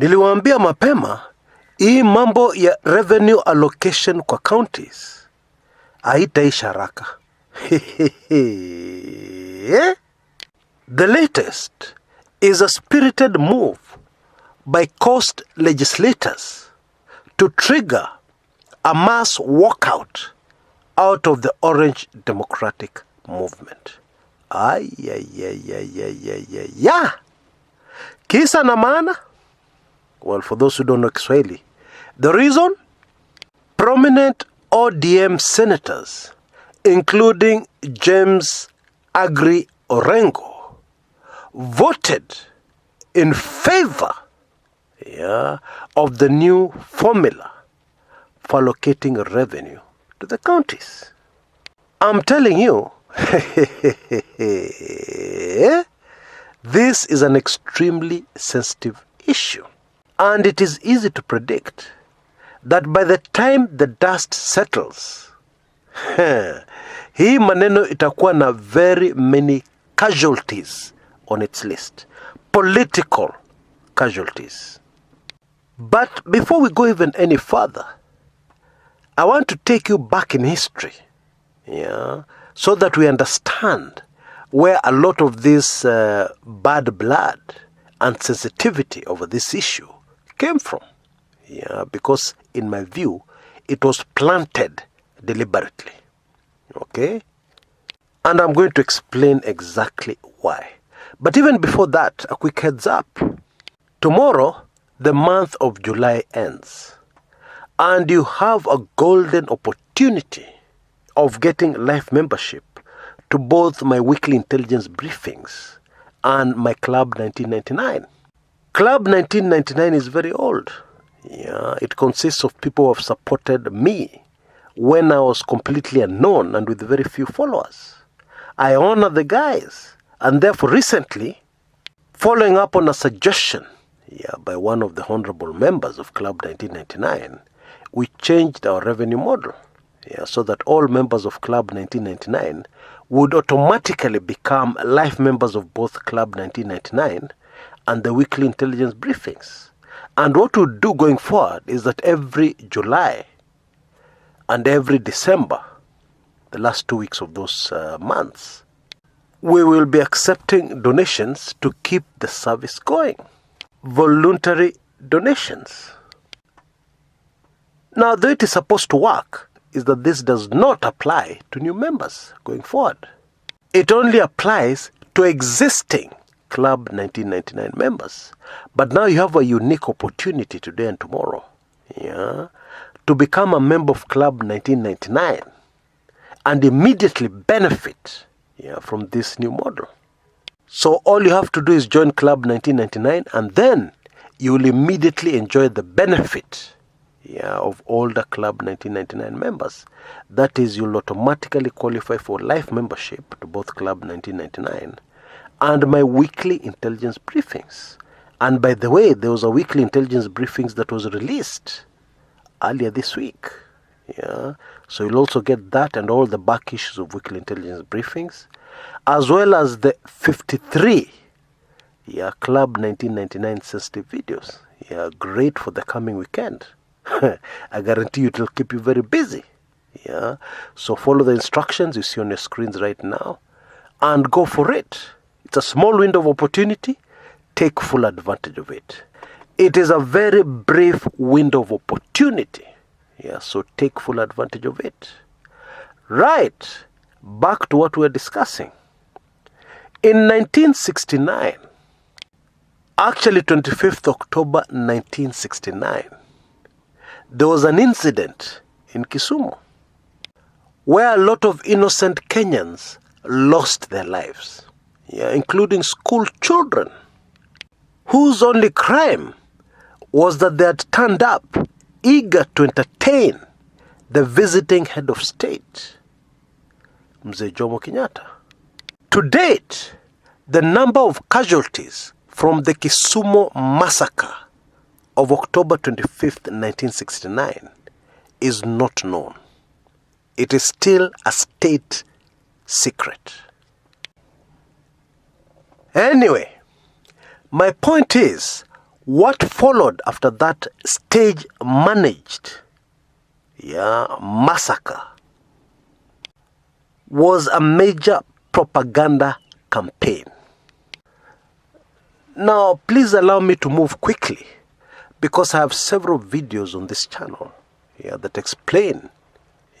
Niliwaambia mapema, hii mambo ya revenue allocation kwa counties haitaisha haraka. The latest is a spirited move by coast legislators to trigger a mass walkout out of the Orange Democratic Movement. Kisa na maana? Well, for those who don't know Kiswahili, the reason? Prominent ODM senators, including James Agri Orengo, voted in favor of the new formula for allocating revenue to the counties. I'm telling you, this is an extremely sensitive issue. And it is easy to predict that by the time the dust settles, hii maneno itakuwa na very many casualties on its list. Political casualties. But before we go even any further, I want to take you back in history, so that we understand where a lot of this bad blood and sensitivity over this issue came from. Because in my view, it was planted deliberately. Okay? And I'm going to explain exactly why. But even before that, a quick heads up. Tomorrow, the month of July ends. And you have a golden opportunity of getting life membership to both my weekly intelligence briefings and my Club 1999. Club 1999 is very old. It consists of people who have supported me when I was completely unknown and with very few followers. I honor the guys. And therefore recently, following up on a suggestion by one of the honorable members of Club 1999, we changed our revenue model so that all members of Club 1999 would automatically become life members of both Club 1999 and the weekly intelligence briefings. And what we'll do going forward is that every July and every December, the last 2 weeks of those months, we will be accepting donations to keep the service going. Voluntary donations. Now, the way it is supposed to work is that this does not apply to new members going forward. It only applies to existing Club 1999 members. But now you have a unique opportunity today and tomorrow to become a member of Club 1999 and immediately benefit from this new model. So all you have to do is join Club 1999 and then you will immediately enjoy the benefit of all the Club 1999 members. That is, you'll automatically qualify for life membership to both Club 1999 and my weekly intelligence briefings. And by the way, there was a weekly intelligence briefings that was released earlier this week. So you'll also get that and all the back issues of weekly intelligence briefings, as well as the 53 Club 1999 sensitive videos. Great for the coming weekend. I guarantee you it will keep you very busy. So follow the instructions you see on your screens right now and go for it. It's a small window of opportunity. Take full advantage of it. It is a very brief window of opportunity. So take full advantage of it. Right. Back to what we're discussing. In 1969, actually 25th October 1969, there was an incident in Kisumu where a lot of innocent Kenyans lost their lives, including school children, whose only crime was that they had turned up eager to entertain the visiting head of state, Mzee Jomo Kenyatta. To date, the number of casualties from the Kisumu massacre of October 25th, 1969 is not known. It is still a state secret. Anyway, my point is, What followed after that stage-managed massacre was a major propaganda campaign. Now, please allow me to move quickly because I have several videos on this channel that explain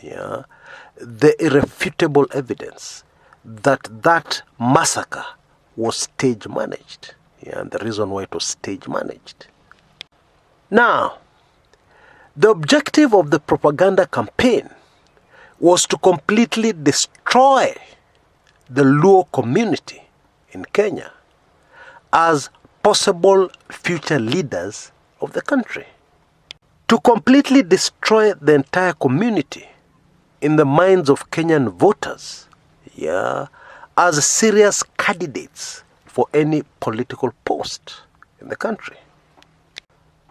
the irrefutable evidence that that massacre was stage-managed, and the reason why it was stage-managed. Now, the objective of the propaganda campaign was to completely destroy the Luo community in Kenya as possible future leaders of the country. To completely destroy the entire community in the minds of Kenyan voters, as serious candidates for any political post in the country.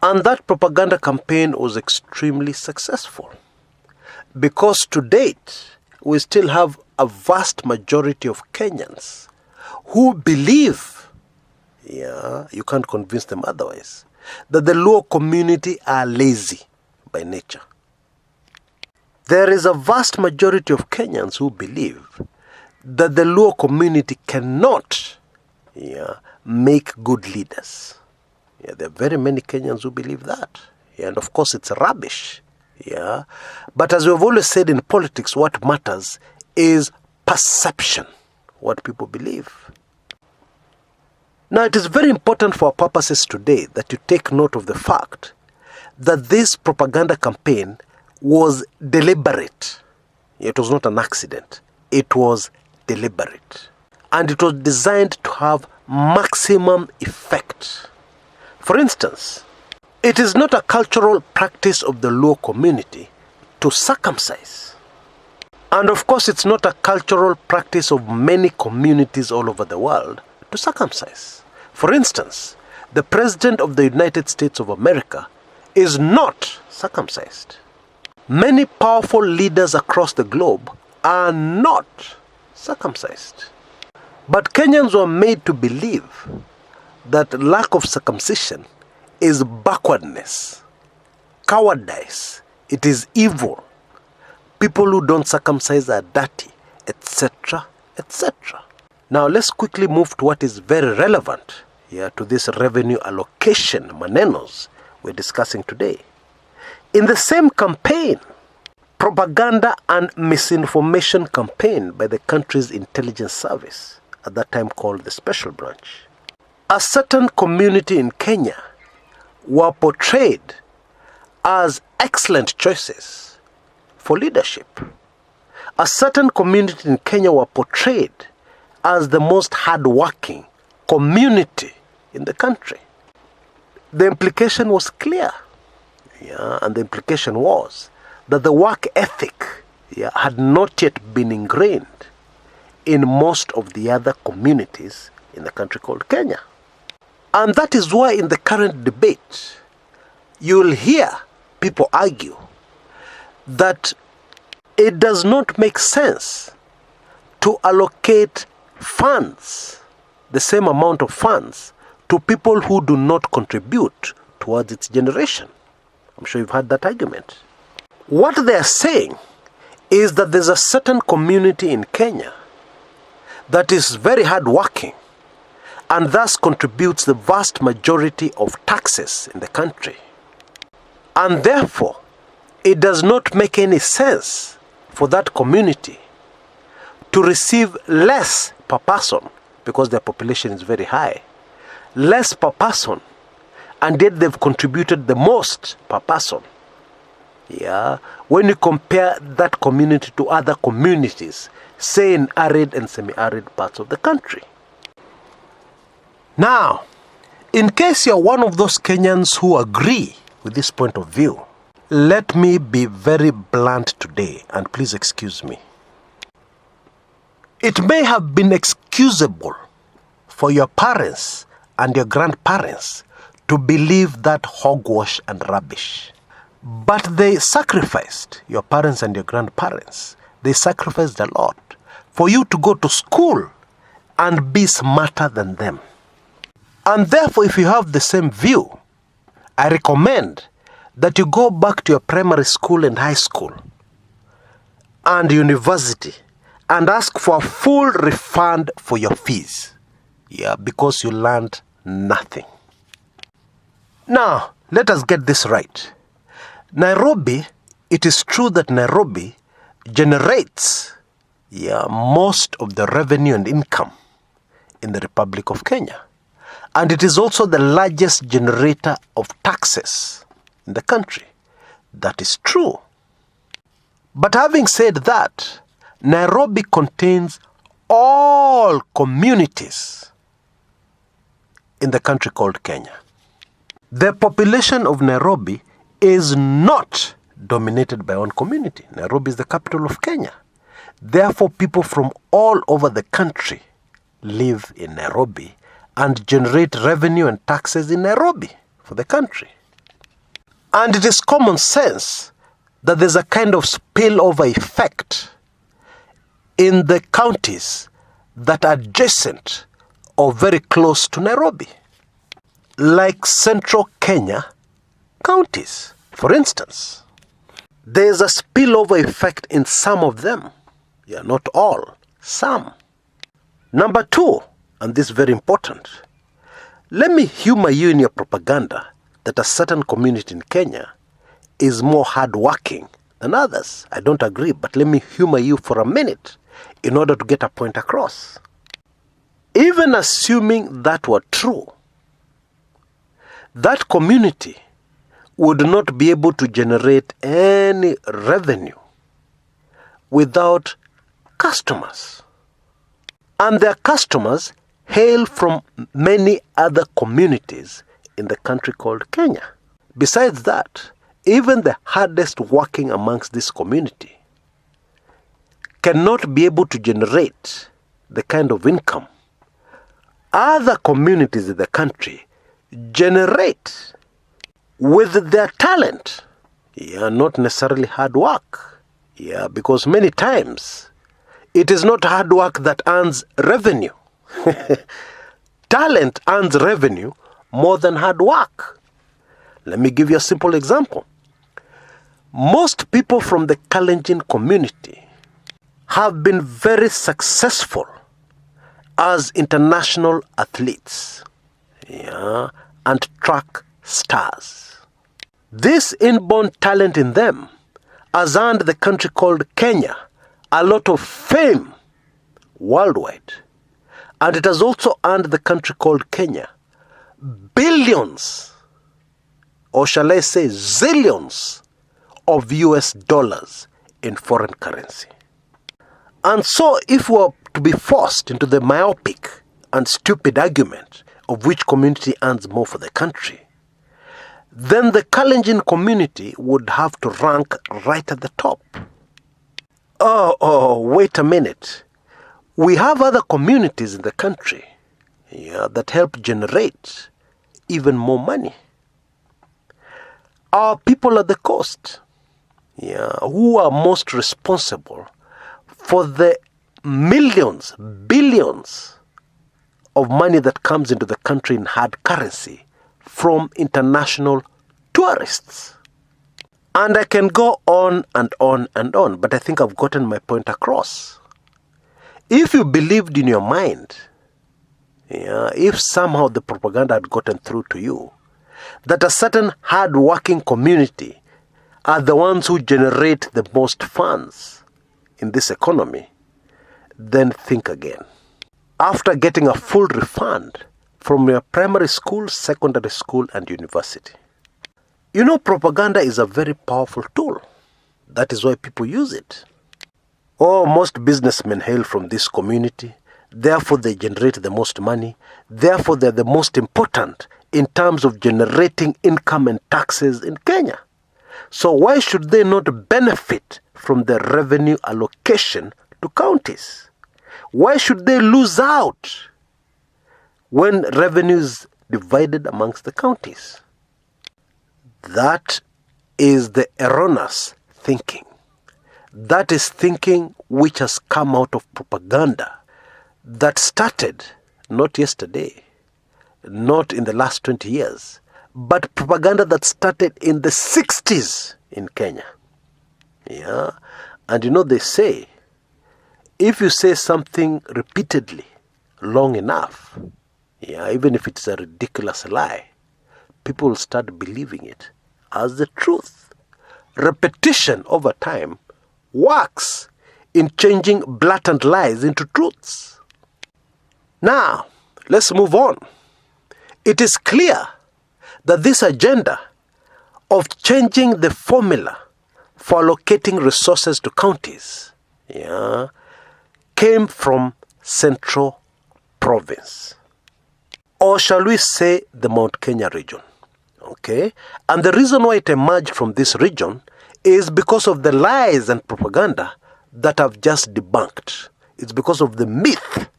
And that propaganda campaign was extremely successful because to date, we still have a vast majority of Kenyans who believe, you can't convince them otherwise, that the Luo community are lazy by nature. There is a vast majority of Kenyans who believe that the Luo community cannot make good leaders. There are very many Kenyans who believe that. And of course it's rubbish. But as we've always said in politics, what matters is perception, what people believe. Now it is very important for our purposes today that you take note of the fact that this propaganda campaign was deliberate. It was not an accident. It was deliberate. And it was designed to have maximum effect. For instance, it is not a cultural practice of the Luo community to circumcise. And of course, it's not a cultural practice of many communities all over the world to circumcise. For instance, the President of the United States of America is not circumcised. Many powerful leaders across the globe are not circumcised. But Kenyans were made to believe that lack of circumcision is backwardness, cowardice, it is evil. People who don't circumcise are dirty, etc., etc. Now let's quickly move to what is very relevant to this revenue allocation manenos we're discussing today. In the same campaign, propaganda and misinformation campaign by the country's intelligence service, at that time called the Special Branch, a certain community in Kenya were portrayed as excellent choices for leadership. A certain community in Kenya were portrayed as the most hardworking community in the country. The implication was clear, and the implication was that the work ethic had not yet been ingrained in most of the other communities in the country called Kenya. And that is why in the current debate, you'll hear people argue that it does not make sense to allocate funds, the same amount of funds, to people who do not contribute towards its generation. I'm sure you've heard that argument. What they're saying is that there's a certain community in Kenya that is very hardworking and thus contributes the vast majority of taxes in the country. And therefore, it does not make any sense for that community to receive less per person, because their population is very high, less per person, and yet they've contributed the most per person. When you compare that community to other communities, say in arid and semi-arid parts of the country. Now, in case you're one of those Kenyans who agree with this point of view, let me be very blunt today, and please excuse me. It may have been excusable for your parents and your grandparents to believe that hogwash and rubbish. But they sacrificed, your parents and your grandparents, they sacrificed a lot for you to go to school and be smarter than them. And therefore, if you have the same view, I recommend that you go back to your primary school and high school and university and ask for a full refund for your fees. Yeah, because you learned nothing. Now, let us get this right. Nairobi, it is true that Nairobi generates most of the revenue and income in the Republic of Kenya. And it is also the largest generator of taxes in the country. That is true. But having said that, Nairobi contains all communities in the country called Kenya. The population of Nairobi is not dominated by one community. Nairobi is the capital of Kenya. Therefore, people from all over the country live in Nairobi and generate revenue and taxes in Nairobi for the country. And it is common sense that there's a kind of spillover effect in the counties that are adjacent or very close to Nairobi, like central Kenya counties, for instance. There's a spillover effect in some of them. Yeah, not all, some. Number two, and this is very important, let me humor you in your propaganda that a certain community in Kenya is more hardworking than others. I don't agree, but let me humor you for a minute in order to get a point across. Even assuming that were true, that community would not be able to generate any revenue without customers. And their customers hail from many other communities in the country called Kenya. Besides that, even the hardest working amongst this community cannot be able to generate the kind of income other communities in the country generate with their talent. Yeah, not necessarily hard work. Yeah, because many times it is not hard work that earns revenue. Talent earns revenue more than hard work. Let me give you a simple example. Most people from the Kalenjin community have been very successful as international athletes, and track stars. This inborn talent in them has earned the country called Kenya a lot of fame worldwide. And it has also earned the country called Kenya billions, or shall I say zillions, of US dollars in foreign currency. And so if we were to be forced into the myopic and stupid argument of which community earns more for the country, then the Kalenjin community would have to rank right at the top. Oh, wait a minute. We have other communities in the country that help generate even more money. Our people at the coast, who are most responsible for the millions, billions of money that comes into the country in hard currency from international tourists. And I can go on and on and on, but I think I've gotten my point across. If you believed in your mind, if somehow the propaganda had gotten through to you, that a certain hard-working community are the ones who generate the most funds in this economy, then think again. After getting a full refund from your primary school, secondary school, and university. Propaganda is a very powerful tool. That is why people use it. Most businessmen hail from this community. Therefore, they generate the most money. Therefore, they're the most important in terms of generating income and taxes in Kenya. So why should they not benefit from the revenue allocation to counties? Why should they lose out when revenue is divided amongst the counties? That is the erroneous thinking. That is thinking which has come out of propaganda that started not yesterday, not in the last 20 years, but propaganda that started in the 60s in Kenya. Yeah. And they say, if you say something repeatedly, long enough, even if it's a ridiculous lie, people will start believing it as the truth. Repetition over time works in changing blatant lies into truths. Now, let's move on. It is clear that this agenda of changing the formula for allocating resources to counties came from Central Province. Or shall we say the Mount Kenya region? Okay? And the reason why it emerged from this region is because of the lies and propaganda that I've just debunked. It's because of the myth.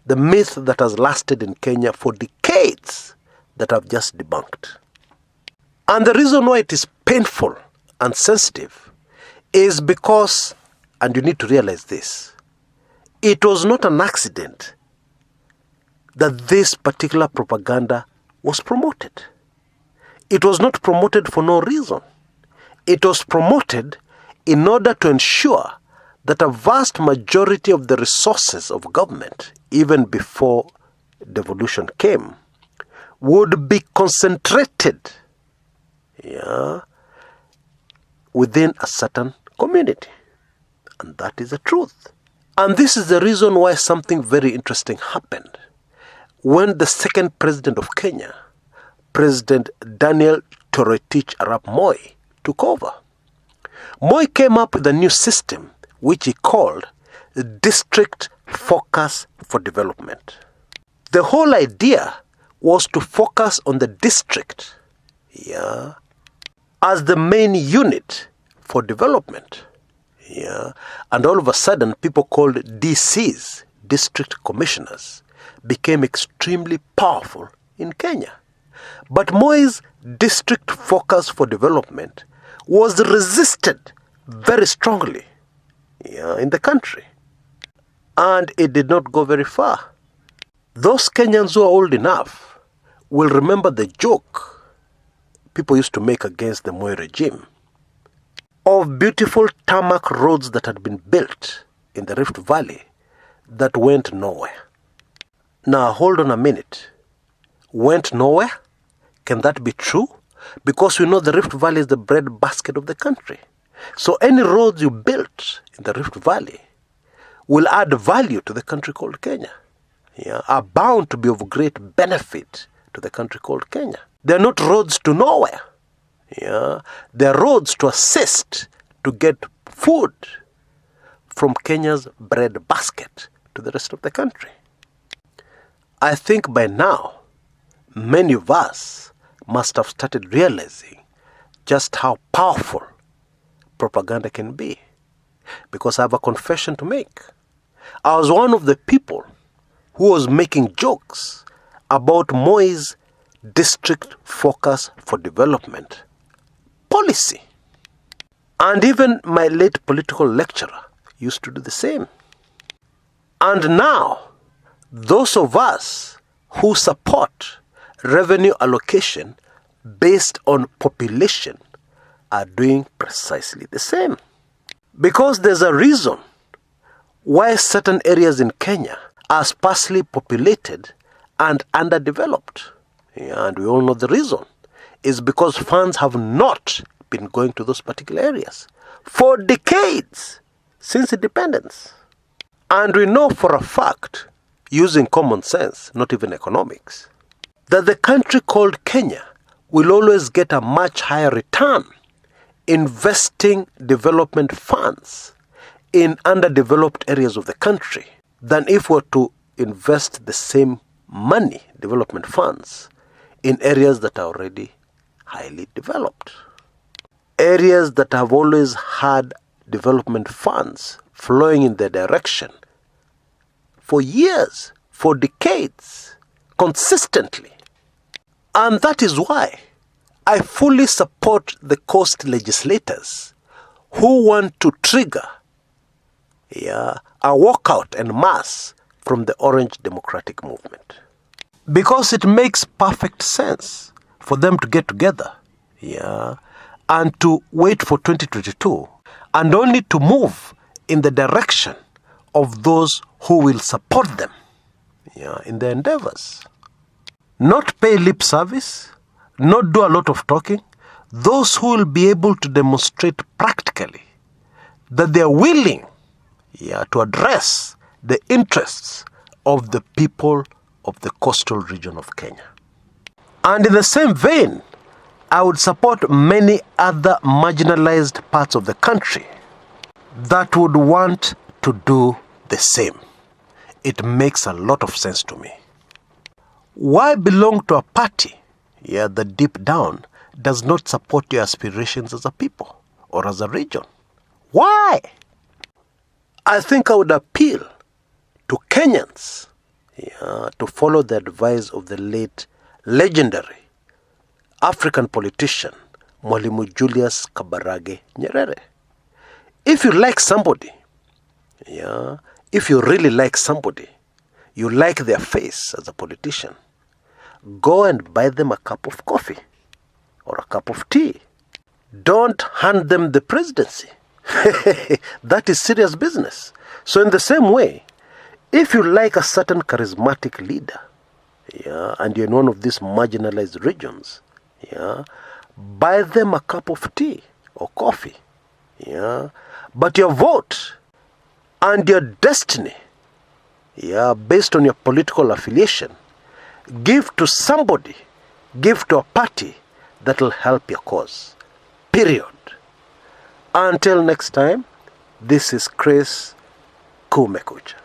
The myth that has lasted in Kenya for decades that I've just debunked. And the reason why it is painful and sensitive is because, and you need to realize this, it was not an accident that this particular propaganda was promoted. It was not promoted for no reason. It was promoted in order to ensure that a vast majority of the resources of government, even before devolution came, would be concentrated within a certain community. And that is the truth. And this is the reason why something very interesting happened. When the second president of Kenya, President Daniel Toroitich Arap Moi, took over, Moi came up with a new system which he called District Focus for Development. The whole idea was to focus on the district as the main unit for development. And all of a sudden, people called DCs, District Commissioners, became extremely powerful in Kenya. But Moi's District Focus for Development was resisted very strongly in the country. And it did not go very far. Those Kenyans who are old enough will remember the joke people used to make against the Moi regime of beautiful tarmac roads that had been built in the Rift Valley that went nowhere. Now, hold on a minute. Went nowhere? Can that be true? Because we know the Rift Valley is the breadbasket of the country. So any roads you built in the Rift Valley will add value to the country called Kenya. Are bound to be of great benefit to the country called Kenya. They are not roads to nowhere. They are roads to assist to get food from Kenya's breadbasket to the rest of the country. I think by now, many of us must have started realizing just how powerful propaganda can be. Because I have a confession to make. I was one of the people who was making jokes about Moi's District Focus for Development policy. And even my late political lecturer used to do the same. And now, those of us who support revenue allocation based on population are doing precisely the same. Because there's a reason why certain areas in Kenya are sparsely populated and underdeveloped. And we all know the reason is because funds have not been going to those particular areas for decades since independence. And we know for a fact, using common sense, not even economics, that the country called Kenya will always get a much higher return investing development funds in underdeveloped areas of the country than if we were to invest the same money, development funds, in areas that are already highly developed. Areas that have always had development funds flowing in their direction for years, for decades, consistently. And that is why I fully support the coast legislators who want to trigger a walkout en masse from the Orange Democratic Movement. Because it makes perfect sense for them to get together, and to wait for 2022, and only to move in the direction of those who will support them, in their endeavors. Not pay lip service, not do a lot of talking. Those who will be able to demonstrate practically that they are willing, to address the interests of the people of the coastal region of Kenya. And in the same vein, I would support many other marginalized parts of the country that would want to do the same. It makes a lot of sense to me. Why belong to a party, that deep down does not support your aspirations as a people or as a region? Why? I think I would appeal to Kenyans, to follow the advice of the late legendary African politician Mwalimu Julius Kabarage Nyerere. If you like somebody, if you really like somebody, you like their face as a politician, go and buy them a cup of coffee or a cup of tea. Don't hand them the presidency. That is serious business. So in the same way, if you like a certain charismatic leader, and you're in one of these marginalized regions, buy them a cup of tea or coffee. But your vote and your destiny, based on your political affiliation, give to somebody, give to a party that will help your cause. Period. Until next time, this is Chris Kumekucha.